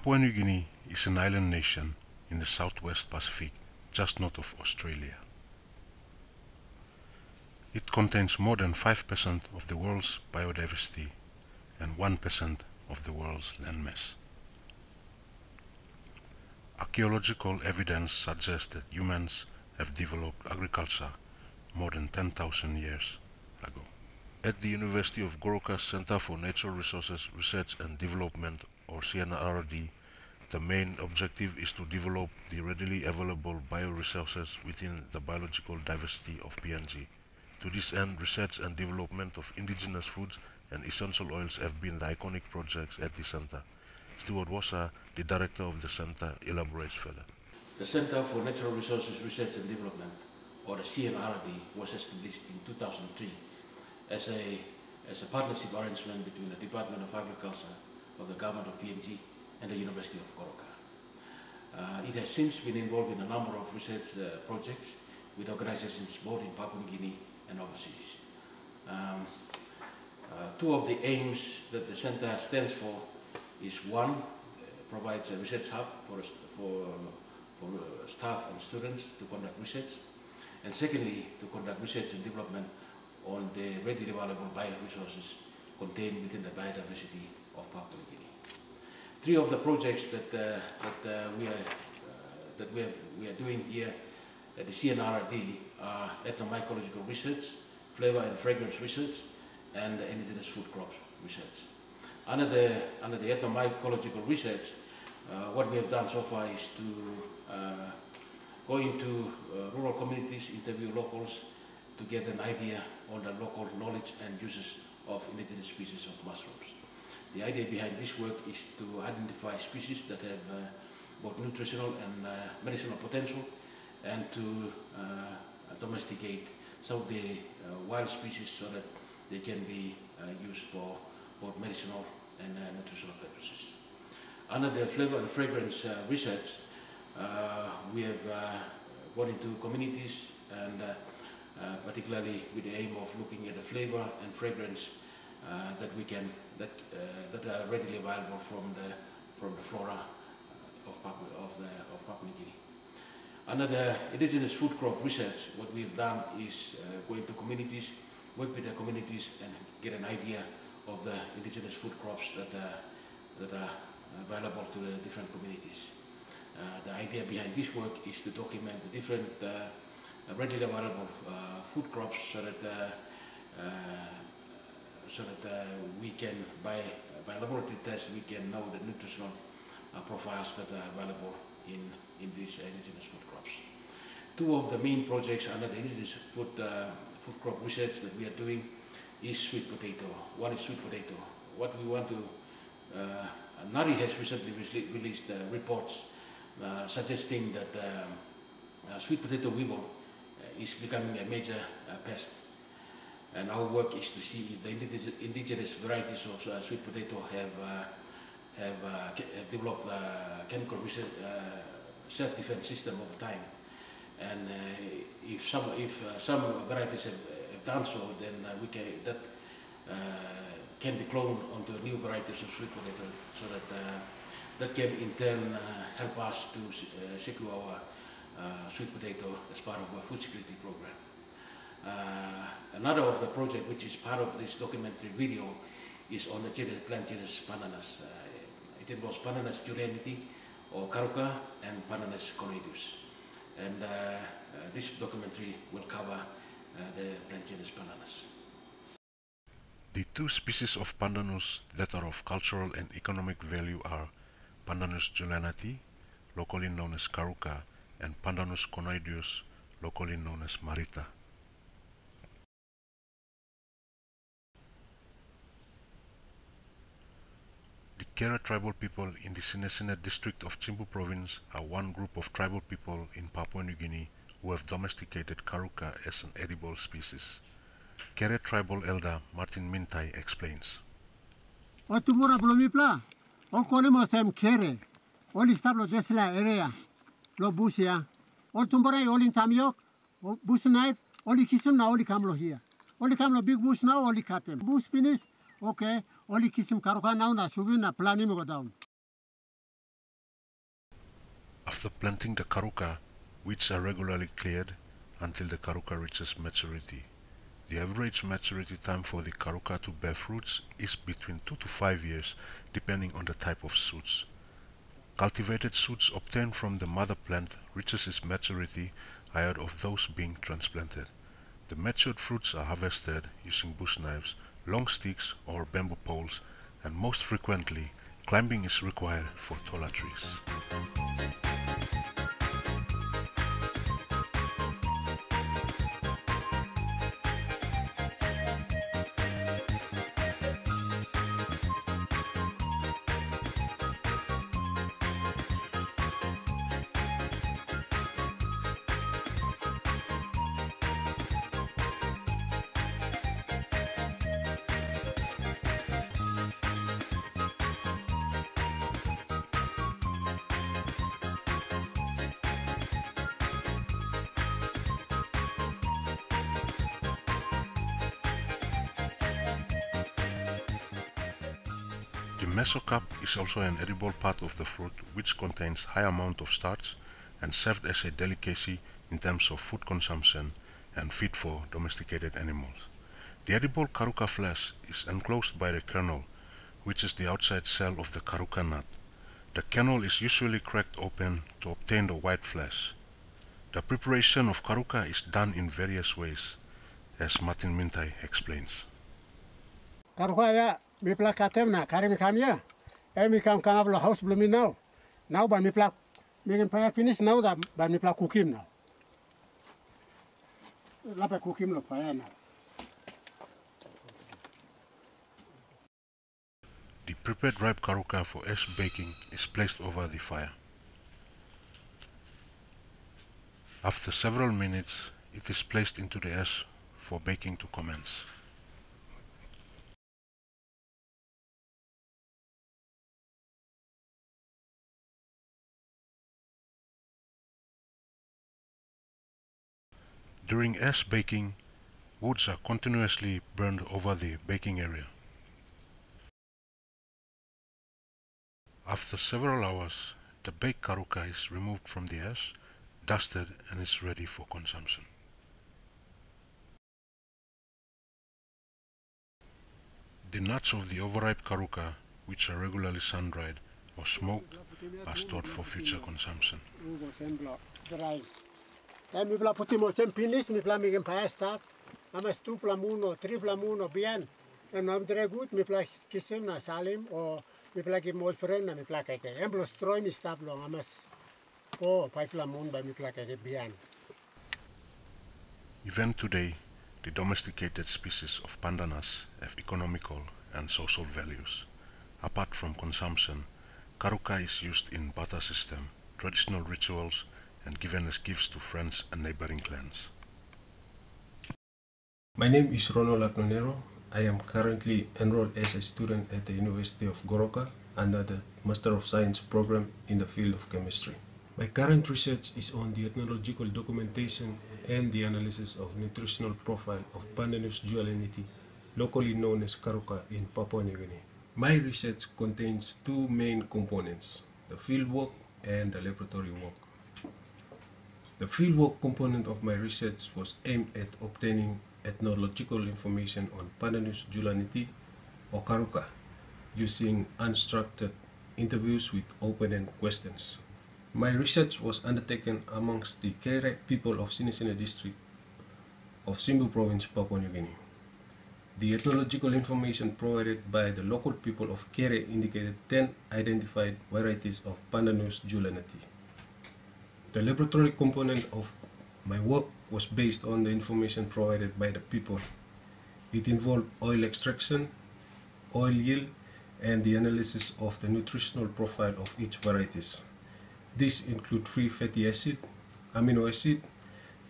Papua New Guinea is an island nation in the southwest Pacific, just north of Australia. It contains more than 5% of the world's biodiversity and 1% of the world's landmass. Archaeological evidence suggests that humans have developed agriculture more than 10,000 years ago. At the University of Goroka Center for Natural Resources Research and Development, or CNRRD, the main objective is to develop the readily available bioresources within the biological diversity of PNG. To this end, research and development of indigenous foods and essential oils have been the iconic projects at the center. Stuart Wasa, the director of the center, elaborates further. The Center for Natural Resources Research and Development, or the CNRRD, was established in 2003 as a partnership arrangement between the Department of Agriculture of the Government of PNG and the University of Goroka. It has since been involved in a number of research projects with organizations both in Papua New Guinea and overseas. Two of the aims that the center stands for is one, provides a research hub for staff and students to conduct research, and secondly, to conduct research and development on the readily available bioresources contained within the biodiversity of Papua New Guinea. Three of the projects that we are doing here at the CNRRD are ethnomycological research, flavor and fragrance research, and indigenous food crops research. Under the ethnomycological research, what we have done so far is to go into rural communities, interview locals, to get an idea on the local knowledge and uses of indigenous species of mushrooms. The idea behind this work is to identify species that have both nutritional and medicinal potential, and to domesticate some of the wild species so that they can be used for both medicinal and nutritional purposes. Under the flavor and fragrance research, we have gone into communities, and particularly with the aim of looking at the flavor and fragrance that are readily available from the flora of Papua New Guinea. Under the indigenous food crop research, what we've done is go into communities, work with the communities, and get an idea of the indigenous food crops that are available to the different communities. The idea behind this work is to document the different readily available food crops so that we can, by laboratory tests, we can know the nutritional profiles that are available in these indigenous food crops. Two of the main projects under the indigenous food crop research that we are doing is sweet potato. One is sweet potato. What we want to, NARI has recently released reports suggesting that sweet potato weevil is becoming a major pest. And our work is to see if the indigenous varieties of sweet potato have developed a chemical self-defense system over time. And if some varieties have done so, then that can be cloned onto new varieties of sweet potato, so that can in turn help us to secure our sweet potato as part of our food security program. Another of the project which is part of this documentary video is on the plant genus Pandanus. It involves Pandanus julianity or Goroka and Pandanus conioideus. And this documentary will cover the plant genus Pandanus. The two species of Pandanus that are of cultural and economic value are Pandanus julianity, locally known as Goroka, and Pandanus conioideus, locally known as Marita. The Kera tribal people in the Sinesine district of Chimbu province are one group of tribal people in Papua New Guinea who have domesticated Goroka as an edible species. Kera tribal elder Martin Mintai explains. Otumura blomipla, okonimo sem kere, oli stablo desla area, lo busia, otumbora oli tamiok, bus knife, oli kisum na oli kamlo here. Oli kamlo big bush na oli katem. Bush finish, okay, oli kisim Goroka now na shubin na planning go down. After planting the Goroka, weeds are regularly cleared until the Goroka reaches maturity. The average maturity time for the Goroka to bear fruits is between 2 to 5 years, depending on the type of shoots. Cultivated shoots obtained from the mother plant reaches its maturity ahead of those being transplanted. The matured fruits are harvested using bush knives, long sticks or bamboo poles, and most frequently, climbing is required for taller trees. The mesocap is also an edible part of the fruit which contains high amount of starch and served as a delicacy in terms of food consumption and feed for domesticated animals. The edible Goroka flesh is enclosed by the kernel, which is the outside shell of the Goroka nut. The kernel is usually cracked open to obtain the white flesh. The preparation of Goroka is done in various ways, as Martin Mintai explains. Mi plak katem na kare mi kam ya. Mi kam ablo house blumi now. Now ba mi plak mi can pay finish now da ba mi plak cooking now. La pa cooking lo pa na. The prepared ripe Goroka for ash baking is placed over the fire. After several minutes, it is placed into the ash for baking to commence. During ash baking, woods are continuously burned over the baking area. After several hours, the baked Goroka is removed from the ash, dusted, and is ready for consumption. The nuts of the overripe Goroka, which are regularly sun-dried or smoked, are stored for future consumption. Mi pla putimo sem pinis, mi pla mi gen paestat. Amas tu plamuno, tri plamuno bien. En nam dregut mi pla kisem na salim o mi pla ki mol frena mi pla keke. Emblo stroi mi stablo amas po pai plamun ba mi pla keke bien. Even today, the domesticated species of Pandanus have economical and social values. Apart from consumption, Goroka is used in barter system, traditional rituals, and given as gifts to friends and neighboring clans. My name is Ronald Agnonero. I am currently enrolled as a student at the University of Goroka under the Master of Science program in the field of chemistry. My current research is on the ethnological documentation and the analysis of nutritional profile of Pandanus dualinity, locally known as Goroka in Papua New Guinea. My research contains two main components, the fieldwork and the laboratory work. The fieldwork component of my research was aimed at obtaining ethnological information on Pandanus dualinity or Goroka using unstructured interviews with open-ended questions. My research was undertaken amongst the Kere people of Sinisina district of Simbu province, Papua New Guinea. The ethnological information provided by the local people of Kere indicated 10 identified varieties of Pandanus dualinity. The laboratory component of my work was based on the information provided by the people. It involved oil extraction, oil yield, and the analysis of the nutritional profile of each varieties. These include free fatty acid, amino acid,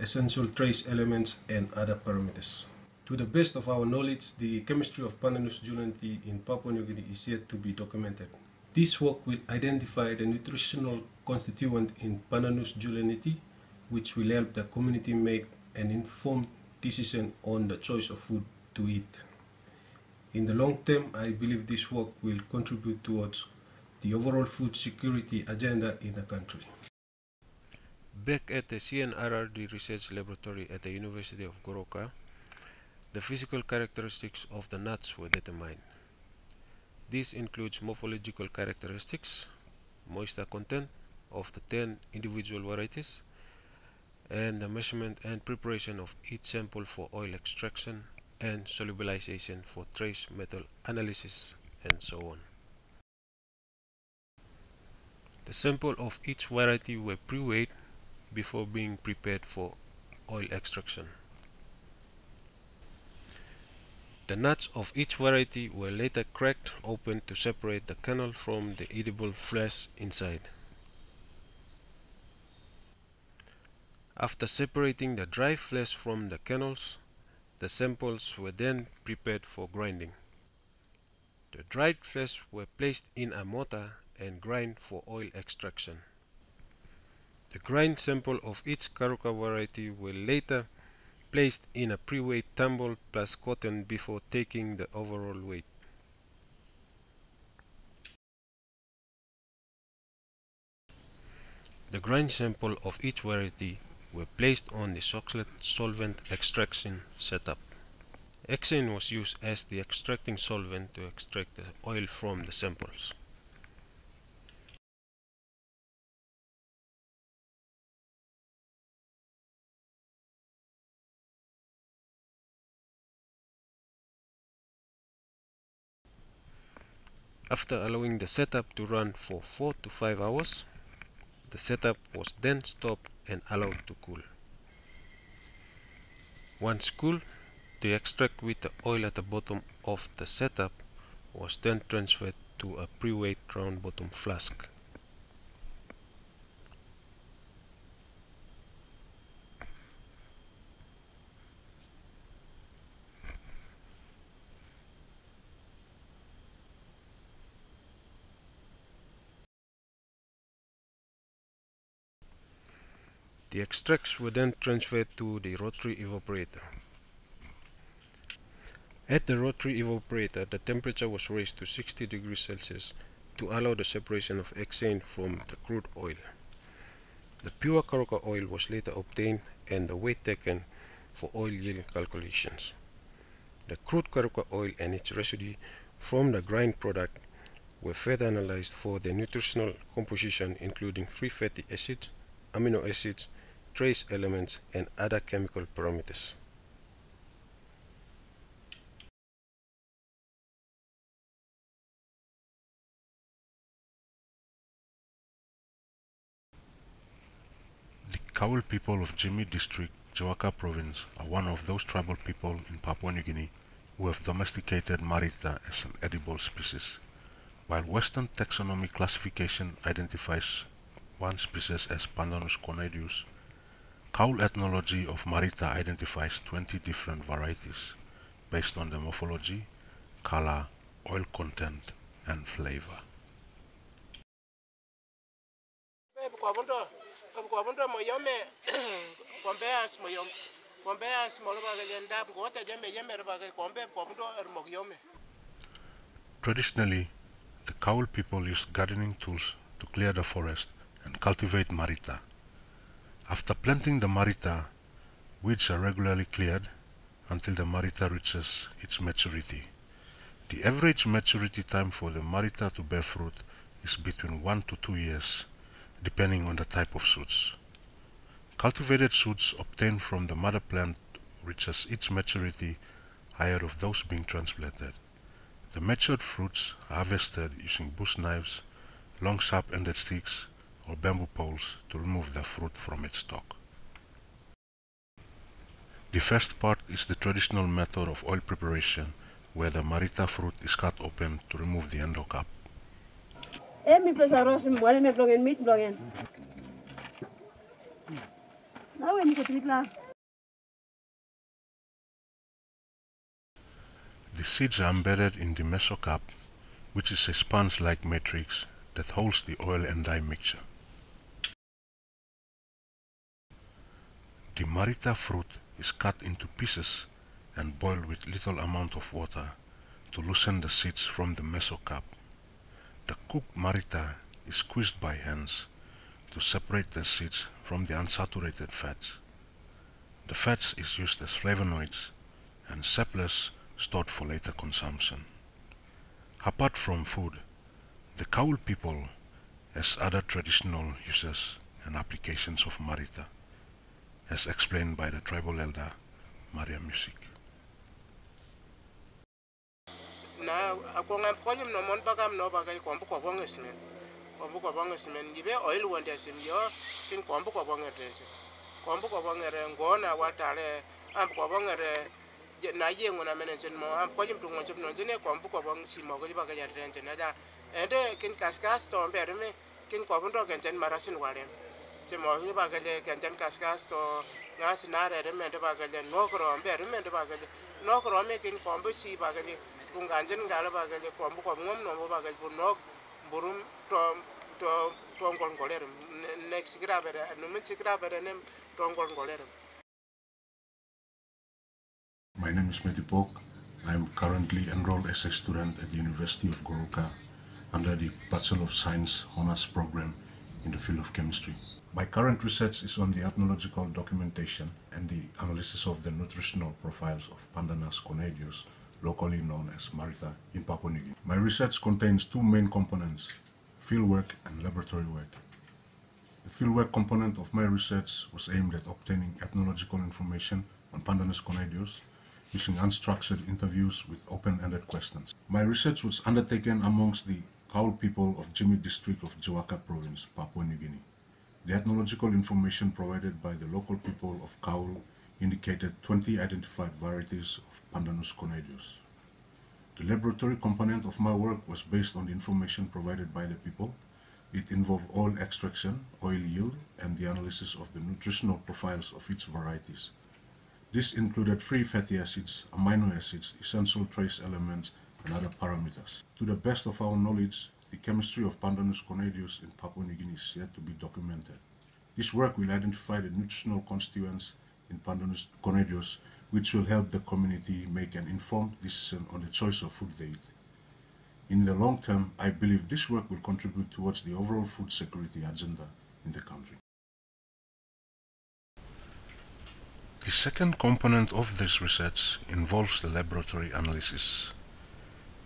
essential trace elements, and other parameters. To the best of our knowledge, the chemistry of Pandanus dualinity in Papua New Guinea is yet to be documented. This work will identify the nutritional constituent in Pandanus dualinity, which will help the community make an informed decision on the choice of food to eat. In the long term, I believe this work will contribute towards the overall food security agenda in the country. Back at the CNRRD Research Laboratory at the University of Goroka, the physical characteristics of the nuts were determined. This includes morphological characteristics, moisture content of the 10 individual varieties, and the measurement and preparation of each sample for oil extraction and solubilization for trace metal analysis, and so on. The sample of each variety were pre-weighed before being prepared for oil extraction. The nuts of each variety were later cracked open to separate the kernel from the edible flesh inside. After separating the dry flesh from the kernels, the samples were then prepared for grinding. The dried flesh were placed in a mortar and grind for oil extraction. The grind sample of each Goroka variety were later placed in a pre-weighed tumble plus cotton before taking the overall weight. The grind sample of each variety were placed on the solvent extraction setup. Hexane was used as the extracting solvent to extract the oil from the samples. After allowing the setup to run for 4 to 5 hours, the setup was then stopped and allowed to cool. Once cool, the extract with the oil at the bottom of the setup was then transferred to a pre-weighed round bottom flask. The extracts were then transferred to the rotary evaporator. At the rotary evaporator, the temperature was raised to 60 degrees Celsius to allow the separation of hexane from the crude oil. The pure Goroka oil was later obtained and the weight taken for oil yield calculations. The crude Goroka oil and its residue from the grind product were further analyzed for their nutritional composition, including free fatty acids, amino acids, trace elements, and other chemical parameters. The Kaul people of Jimmy District, Goroka Province, are one of those tribal people in Papua New Guinea who have domesticated marita as an edible species. While Western taxonomy classification identifies one species as Pandanus conaideus, Kaul ethnology of marita identifies 20 different varieties based on the morphology, color, oil content, and flavor. Traditionally, the Kaul people used gardening tools to clear the forest and cultivate marita. After planting the marita, weeds are regularly cleared until the marita reaches its maturity. The average maturity time for the marita to bear fruit is between 1 to 2 years, depending on the type of shoots. Cultivated shoots obtained from the mother plant reaches its maturity higher of those being transplanted. The matured fruits are harvested using bush knives, long sharp-ended sticks, or bamboo poles to remove the fruit from its stalk. The first part is the traditional method of oil preparation, where the marita fruit is cut open to remove the endocap. The seeds are embedded in the mesocap, which is a sponge-like matrix that holds the oil and dye mixture. The marita fruit is cut into pieces and boiled with little amount of water to loosen the seeds from the mesocap. The cooked marita is squeezed by hands to separate the seeds from the unsaturated fats. The fats is used as flavonoids and surplus stored for later consumption. Apart from food, the Kaul people has other traditional uses and applications of marita, as explained by the tribal elder Maria Music. Na akonga pkolim no mon bagam no bagai kombu ko bongesmen gibe oil wonde sim yo tin kombu ko bongere kombu ko bongere ngona watare am ko bongere na yengo na menen mo am ko jim tungo jim no jine kombu ko bong simo ko bagai ya renje na da ende kin kaskas to mbere me kin ko bondo genjen marasin ware je mo hi bagai genjen kaskas to ngas na re me de bagai no kro mbere me de bagai no kro me kin kombu si bagai kunganjen ngala bagai kombu ko ngom no bagai no burum to ngol ngoler next grabere no min grabere nem to ngol ngoler. My name is Matthew Polk. I am currently enrolled as a student at the University of Goroka under the Bachelor of Science Honours program in the field of chemistry. My current research is on the ethnological documentation and the analysis of the nutritional profiles of Pandanus conadius, locally known as marita, in Papua New Guinea. My research contains two main components: fieldwork and laboratory work. The fieldwork component of my research was aimed at obtaining ethnological information on Pandanus conadius using unstructured interviews with open-ended questions. My research was undertaken amongst the Kaul people of Jimmy district of Goroka province, Papua New Guinea. The ethnological information provided by the local people of Kaul indicated 20 identified varieties of Pandanus conadius. The laboratory component of my work was based on the information provided by the people. It involved oil extraction, oil yield, and the analysis of the nutritional profiles of its varieties. This included free fatty acids, amino acids, essential trace elements, and other parameters. To the best of our knowledge, the chemistry of Pandanus conadius in Papua New Guinea is yet to be documented. This work will identify the nutritional constituents in Pandanus conadius, which will help the community make an informed decision on the choice of food they eat. In the long term, I believe this work will contribute towards the overall food security agenda in the country. The second component of this research involves the laboratory analysis.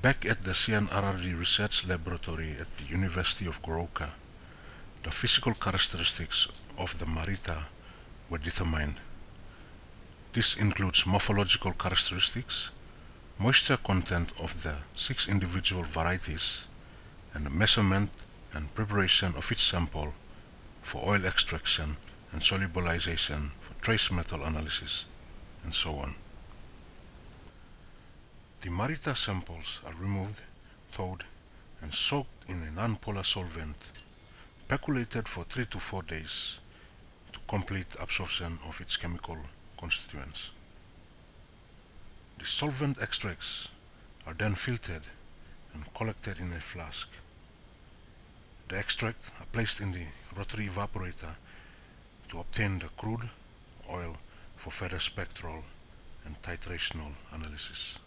Back at the CNRRD Research Laboratory at the University of Goroka, the physical characteristics of the marita were determined. This includes morphological characteristics, moisture content of the 6 individual varieties, and the measurement and preparation of each sample for oil extraction and solubilization for trace metal analysis, and so on. The marita samples are removed, thawed, and soaked in a non-polar solvent, percolated for 3 to 4 days to complete absorption of its chemical constituents. The solvent extracts are then filtered and collected in a flask. The extract are placed in the rotary evaporator to obtain the crude oil for further spectral and titrational analysis.